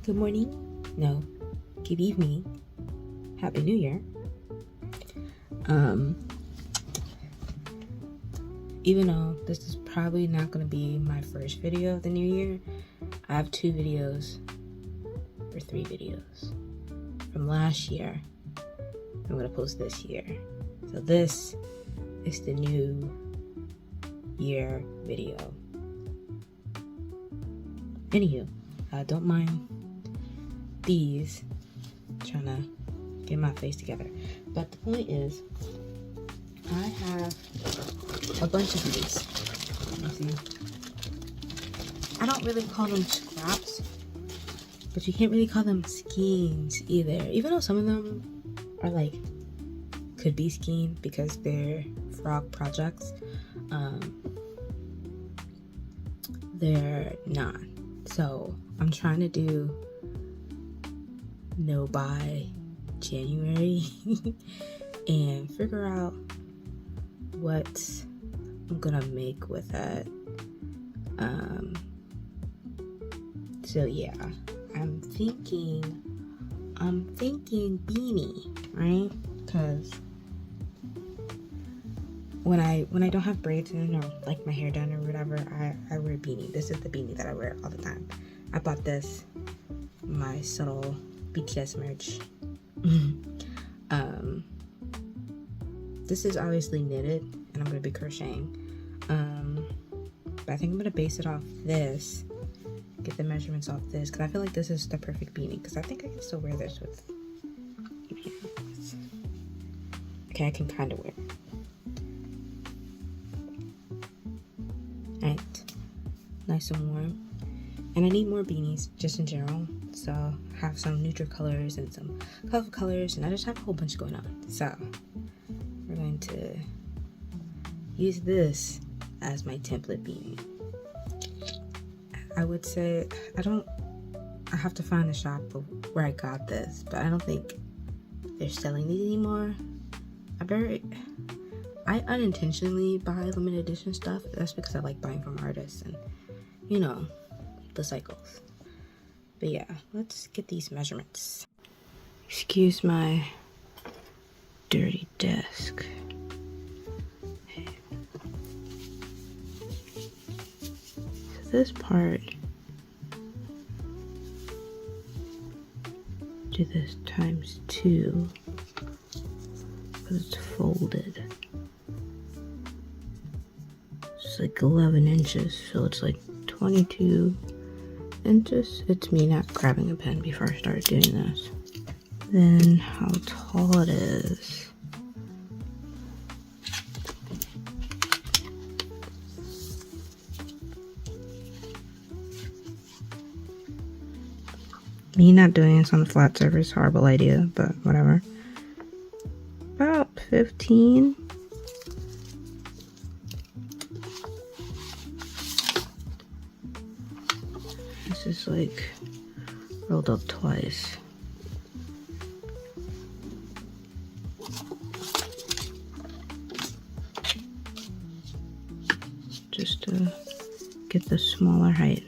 Good morning. No, good evening. Happy New Year. Even though this is probably not going to be my first video of the new year, I have 2 videos or 3 videos from last year I'm going to post this year. So this is the new year video. Anywho, don't mind these trying to get my face together, but the point is I have a bunch of these. See, I don't really call them scraps, but you can't really call them skeins either, even though some of them are like could be skein because they're frog projects. They're not. So I'm trying to do no by January and figure out what I'm gonna make with that. So yeah, I'm thinking beanie, right? Because when I don't have braids in or like my hair done or whatever, I wear a beanie. This is the beanie that I wear all the time. I bought this, my subtle BTS merch. This is obviously knitted and I'm gonna be crocheting. But I think I'm gonna base it off this, get the measurements off this, because I feel like this is the perfect beanie, because I think I can still wear this with my hands. Okay, I can kind of wear it. Alright, nice and warm. And I need more beanies just in general, so I have some neutral colors and some colorful colors, and I just have a whole bunch going on. So we're going to use this as my template beanie. I would say I have to find the shop where I got this, but I don't think they're selling these anymore. I unintentionally buy limited edition stuff. That's because I like buying from artists and, you know, the cycles. But yeah, let's get these measurements. Excuse my dirty desk. Okay. So this part, do this times 2 because it's folded. It's like 11 inches, so it's like 22 inches. It's me not grabbing a pen before I started doing this. Then how tall it is. Me not doing this on a flat surface, horrible idea, but whatever. About 15. This is like rolled up twice. Just to get the smaller height.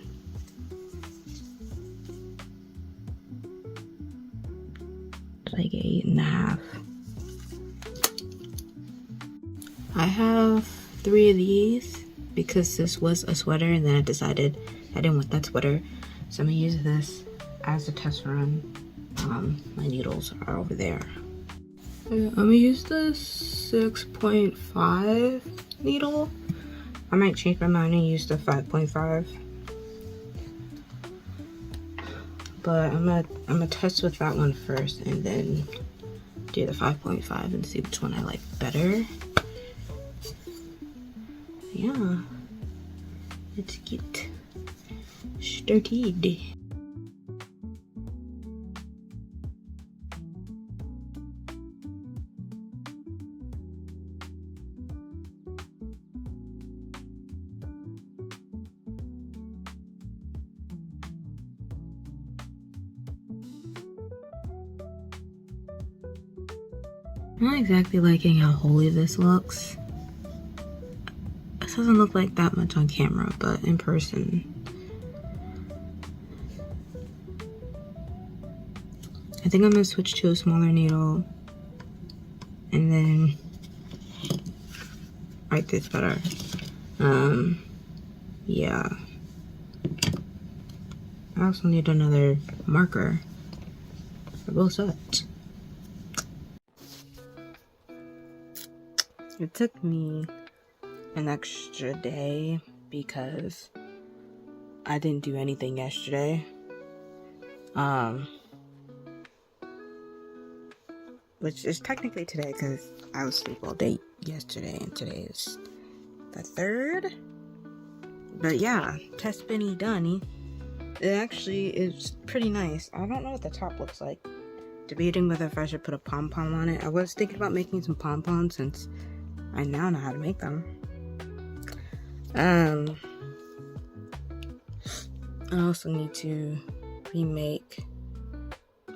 It's like 8.5. I have 3 of these because this was a sweater and then I decided I didn't want that sweater. So I'm gonna use this as a test run. My needles are over there. I'm gonna use the 6.5 needle. I might change my mind and use the 5.5. But I'm gonna test with that one first and then do the 5.5 and see which one I like better. Yeah, let's get started. I'm not exactly liking how holy this looks. This doesn't look like that much on camera, but in person I think I'm gonna switch to a smaller needle and then write this better. Yeah. I also need another marker for both sides. It took me an extra day because I didn't do anything yesterday. Which is technically today because I was asleep all day yesterday and today is the 3rd. But yeah, test spinny done. It actually is pretty nice. I don't know what the top looks like. Debating whether if I should put a pom-pom on it. I was thinking about making some pom-poms since I now know how to make them. I also need to remake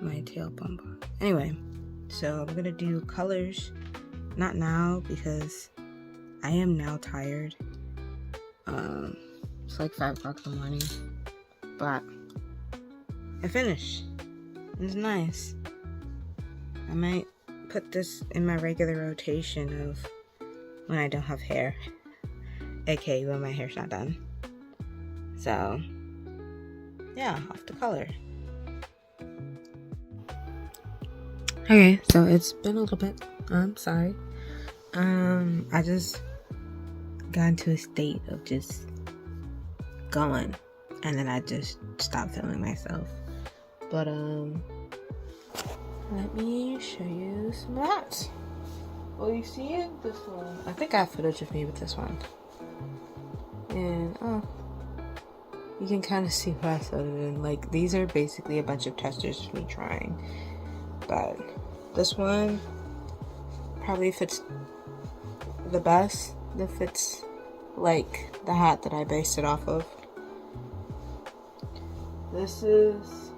my tail pom-pom. Anyway, so I'm gonna do colors. Not now because I am now tired. It's like 5 o'clock in the morning. But I finished. It's nice. I might put this in my regular rotation of when I don't have hair. AKA when my hair's not done. So, yeah, off to color. Okay, so it's been a little bit. I'm sorry. I just got into a state of just going. And then I just stopped filming myself. But, let me show you some of that. Oh, you see it? This one. I think I have footage of me with this one. And, you can kind of see what I sewed it in. Like, these are basically a bunch of testers of me trying. But this one probably fits the best. It fits, like, the hat that I based it off of. This is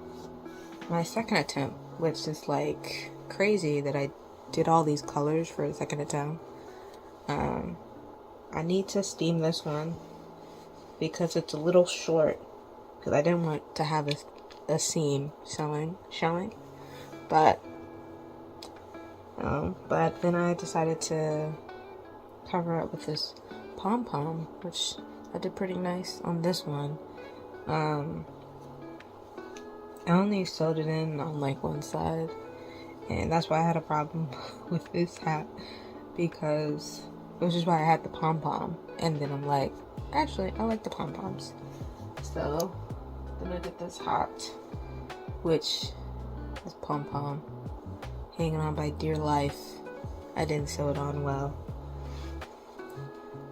my second attempt, which is like crazy that I did all these colors for a second attempt. I need to steam this one because it's a little short because I didn't want to have a seam showing. But then I decided to cover it with this pom-pom, which I did pretty nice on this one. I only sewed it in on like one side, and that's why I had a problem with this hat, because which is why I had the pom-pom, and then I'm like, actually I like the pom-poms. So then I did this hat, which is pom-pom hanging on by dear life. I didn't sew it on well.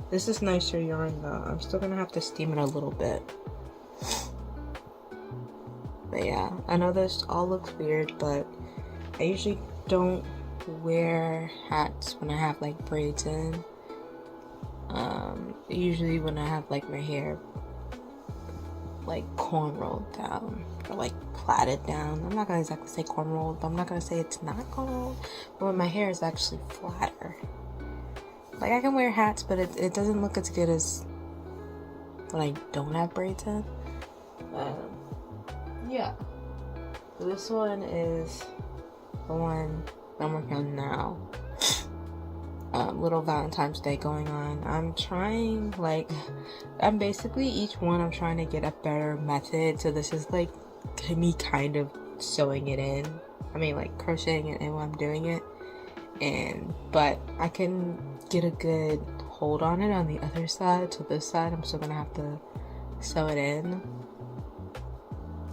This is nicer yarn though. I'm still gonna have to steam it a little bit. But yeah, I know this all looks weird, but I usually don't wear hats when I have like braids in. Usually when I have like my hair like cornrowed down or like plaited down. I'm not gonna exactly say cornrowed, but I'm not gonna say it's not cornrowed. But when my hair is actually flatter. Like I can wear hats, but it doesn't look as good as when I don't have braids in. Yeah. So this one is the one I'm working on now. Little Valentine's Day going on. I'm trying, like, I'm basically each one I'm trying to get a better method. So this is like me kind of sewing it in. I mean, like crocheting it in while I'm doing it. But I can get a good hold on it on the other side. So this side I'm still gonna have to sew it in.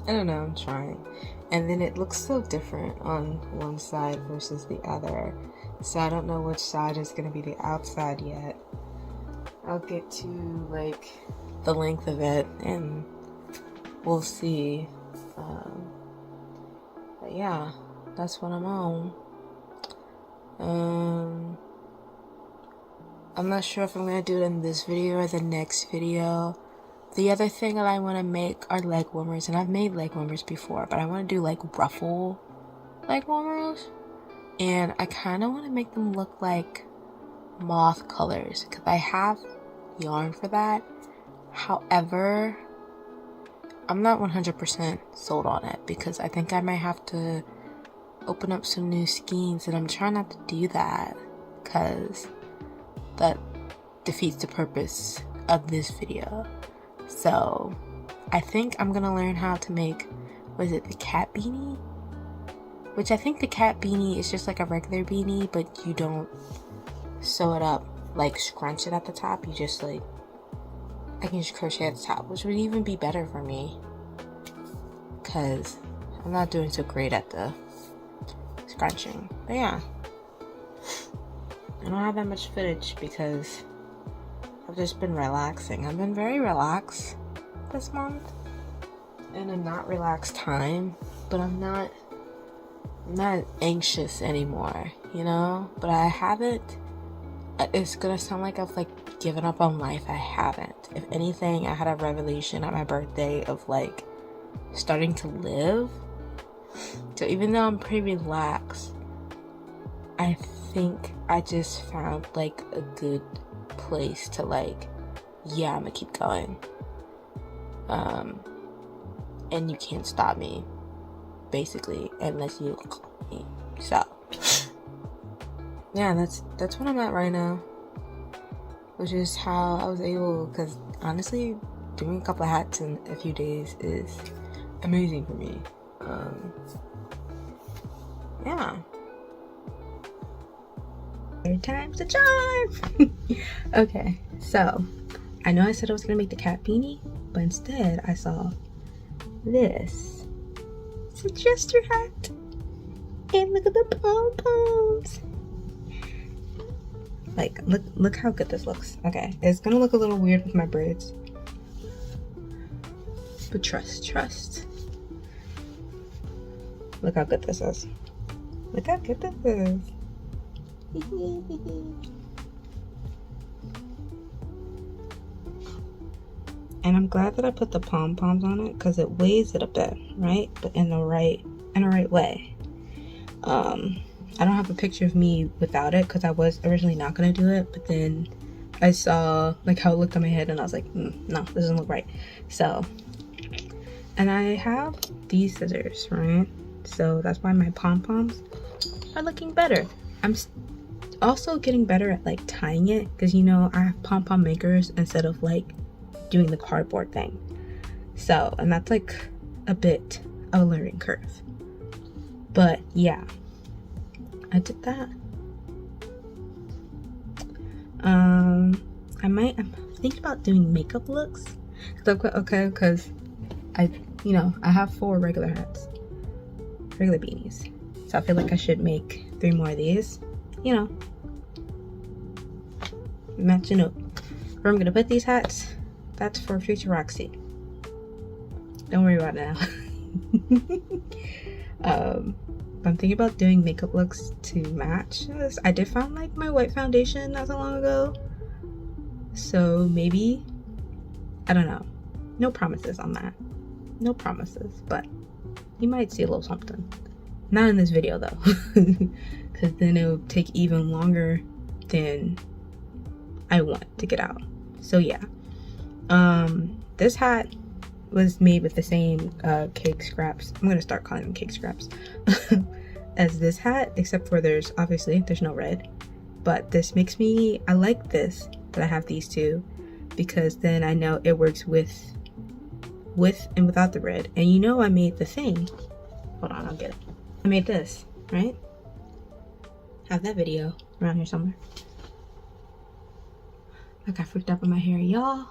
I don't know, I'm trying. And then it looks so different on one side versus the other. So I don't know which side is going to be the outside yet. I'll get to like the length of it and we'll see. But yeah, that's what I'm on. I'm not sure if I'm going to do it in this video or the next video. The other thing that I want to make are leg warmers, and I've made leg warmers before, but I want to do like ruffle leg warmers, and I kind of want to make them look like moth colors because I have yarn for that. However, I'm not 100% sold on it because I think I might have to open up some new skeins, and I'm trying not to do that because that defeats the purpose of this video. So I think I'm gonna learn how to make, was it the cat beanie? Which I think the cat beanie is just like a regular beanie, but you don't sew it up, like scrunch it at the top. You just like, I can just crochet at the top, which would even be better for me because I'm not doing so great at the scrunching. But yeah, I don't have that much footage because I've just been relaxing. I've been very relaxed this month, and a not relaxed time, but I'm not anxious anymore, you know? But I haven't, it's gonna sound like I've like given up on life. I haven't. If anything, I had a revelation at my birthday of like starting to live. So even though I'm pretty relaxed, I think I just found like a good place to like, yeah, I'm gonna keep going. And you can't stop me, basically, unless you call me. So yeah, that's what I'm at right now, which is how I was able, because honestly doing a couple of hats in a few days is amazing for me. Yeah, third time's a charm. Okay, so I know I said I was gonna make the cat beanie, but instead I saw this. It's a jester hat, and look at the pom-poms. Like, look how good this looks. Okay, it's gonna look a little weird with my braids, but trust. Look how good this is. Look how good this is. And I'm glad that I put the pom-poms on it because it weighs it a bit, right? But in the right way. I don't have a picture of me without it because I was originally not gonna do it, but then I saw like how it looked on my head and I was like, no, this doesn't look right. So, and I have these scissors, right? So that's why my pom-poms are looking better. I'm also getting better at like tying it because, you know, I have pom-pom makers instead of like doing the cardboard thing. So, and that's like a bit of a learning curve. But yeah, I did that. I'm thinking about doing makeup looks. Okay, because I have 4 regular hats, regular beanies. So I feel like I should make 3 more of these, you know, matching up. Where I'm gonna put these hats, that's for future Roxy. Don't worry about it now. I'm thinking about doing makeup looks to match this. I did find like my white foundation not so long ago, so maybe, I don't know. No promises on that. No promises, but you might see a little something. Not in this video though, because then it would take even longer than I want to get out. So yeah, this hat was made with the same cake scraps. I'm gonna start calling them cake scraps as this hat, except for there's no red. But this makes me, I like this that I have these two, because then I know it works with and without the red. And you know, I made the thing. Hold on, I'll get it. I made this, right? Have that video around here somewhere. I got freaked up in my hair, y'all.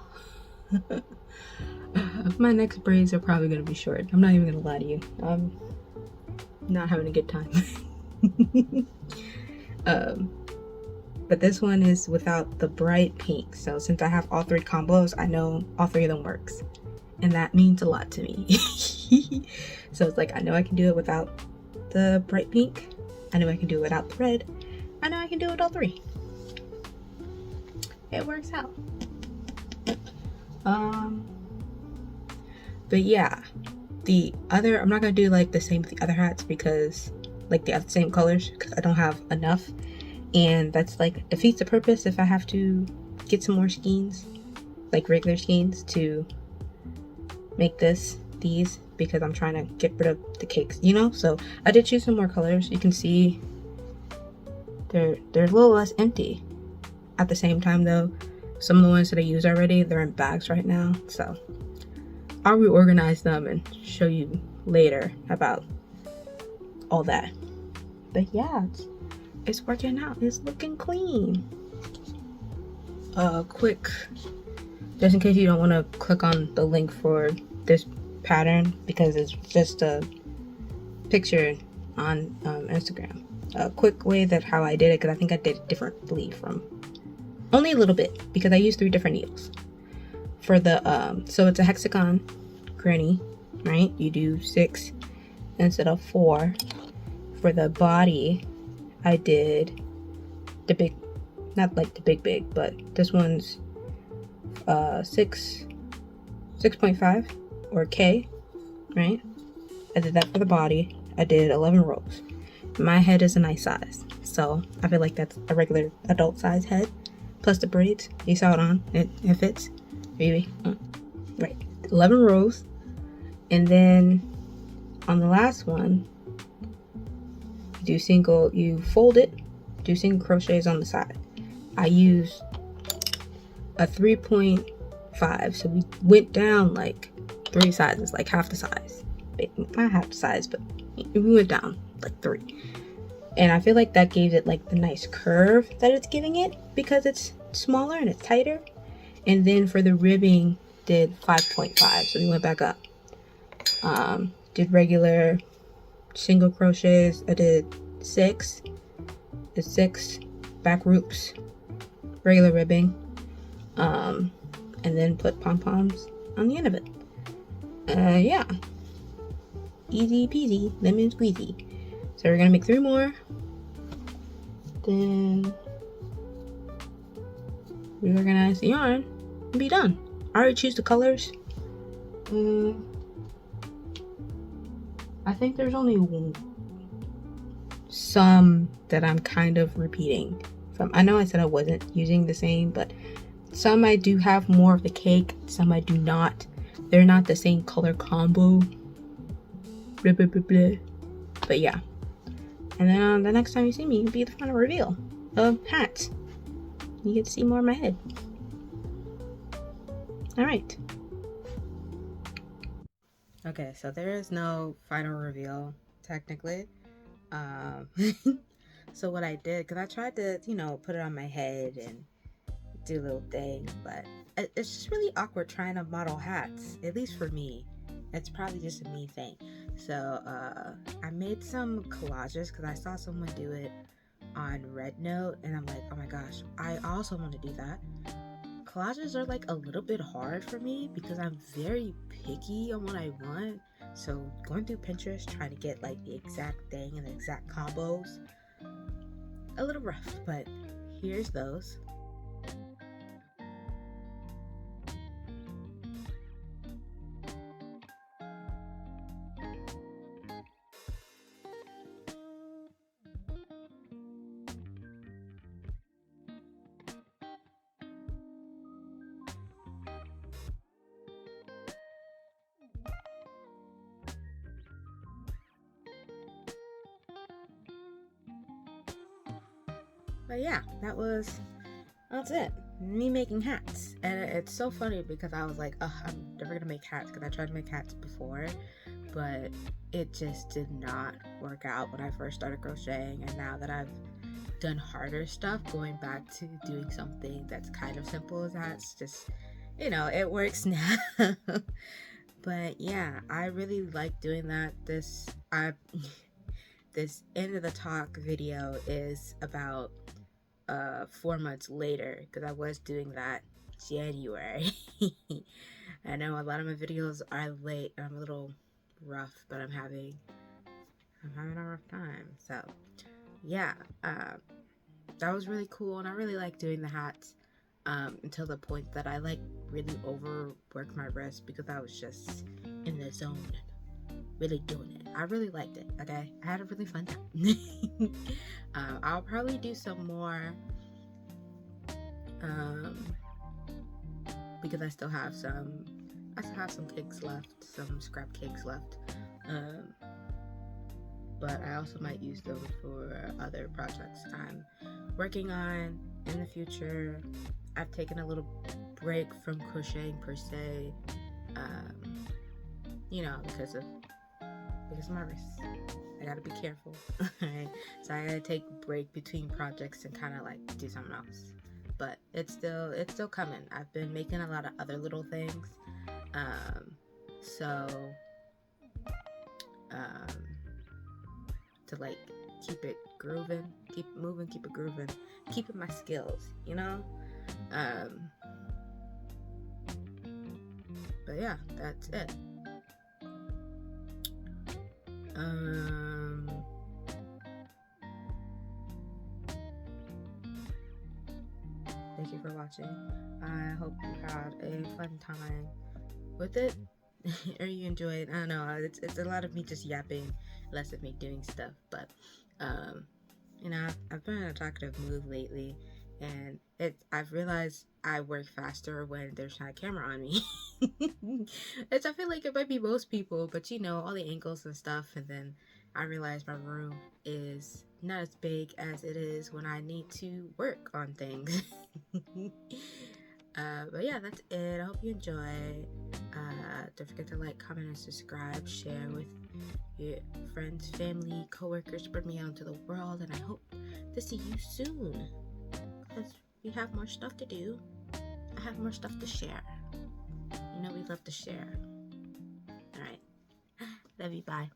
My next braids are probably gonna be short. I'm not even gonna lie to you. I'm not having a good time. But this one is without the bright pink. So since I have all 3 combos, I know all 3 of them works. And that means a lot to me. So it's like, I know I can do it without the bright pink. I know I can do it without the red. I know I can do it with all 3. It works out. But yeah, the other, I'm not gonna do like the same with the other hats because like the same colors, because I don't have enough, and that's like defeats the purpose if I have to get some more skeins, like regular skeins, to make this these because I'm trying to get rid of the cakes, you know. So I did choose some more colors. You can see they're a little less empty. At the same time though, some of the ones that I used already, they're in bags right now, so I'll reorganize them and show you later about all that. But yeah, it's working out. It's looking clean. Quick, just in case you don't want to click on the link for this pattern because it's just a picture on Instagram. A quick way that how I did it, because I think I did it differently from only a little bit because I used 3 different needles for the so it's a hexagon granny, right? You do 6 instead of 4. For the body, I did the big, not like the big, but this one's 6.5 or K, right? I did that for the body. I did 11 rows. My head is a nice size, so I feel like that's a regular adult size head. Plus the braids, you saw it on, it fits, baby. Right, 11 rows. And then on the last one, you fold it, do single crochets on the side. I used a 3.5, so we went down like 3 sizes, like half the size. Not half the size, but we went down like 3. And I feel like that gave it like the nice curve that it's giving it because it's smaller and it's tighter. And then for the ribbing, did 5.5, so we went back up. Did regular single crochets. I did 6. Did 6 back loops, regular ribbing, and then put pom-poms on the end of it. Yeah, easy peasy, lemon squeezy. So we're gonna make 3 more, then reorganize the yarn and be done. I already choose the colors. I think there's only some that I'm kind of repeating from. I know I said I wasn't using the same, but some I do have more of the cake, some I do not. They're not the same color combo. Blah, blah, blah, blah. But yeah. And then the next time you see me, it'll be the final reveal of hats. You get to see more of my head. Alright. Okay, so there is no final reveal, technically. So what I did, because I tried to, put it on my head and do little things, but it's just really awkward trying to model hats, at least for me. It's probably just a me thing. So I made some collages because I saw someone do it on Rednote, and I'm like, oh my gosh, I also want to do that. Collages are like a little bit hard for me because I'm very picky on what I want. So going through Pinterest trying to get like the exact thing and the exact combos, a little rough, but here's those. But yeah, that's it. Me making hats. And it's so funny because I was like, I'm never gonna make hats because I tried to make hats before, but it just did not work out when I first started crocheting. And now that I've done harder stuff, going back to doing something that's kind of simple as hats, just, it works now. But yeah, I really like doing that. This end of the talk video is about 4 months later because I was doing that January. I know a lot of my videos are late. I'm a little rough, but I'm having a rough time. So yeah, that was really cool, and I really like doing the hats until the point that I really overworked my wrist because I was just in the zone, really doing it. I really liked it. Okay, I had a really fun time. I'll probably do some more because I still have some I still have some cakes left, some scrap cakes left. But I also might use them for other projects I'm working on in the future. I've taken a little break from crocheting per se, you know, because of my wrists. I gotta be careful. Right? So I gotta take a break between projects and kind of like do something else. But it's still coming. I've been making a lot of other little things. To like keep it grooving, keep it moving, keep it grooving, keeping my skills, you know? But yeah, that's it. Thank you for watching. I hope you had a fun time with it. Or you enjoy it. I don't know. It's a lot of me just yapping, less of me doing stuff. But you know, I've been in a talkative mood lately, and I've realized I work faster when there's not a camera on me. I feel like it might be most people, but you know, all the angles and stuff. And then I realized my room is not as big as it is when I need to work on things. But yeah, that's it. I hope you enjoy. Don't forget to like, comment, and subscribe. Share with your friends, family, coworkers. Spread me out into the world, and I hope to see you soon. Because we have more stuff to do. I have more stuff to share. You know we love to share. Alright. Love you. Bye.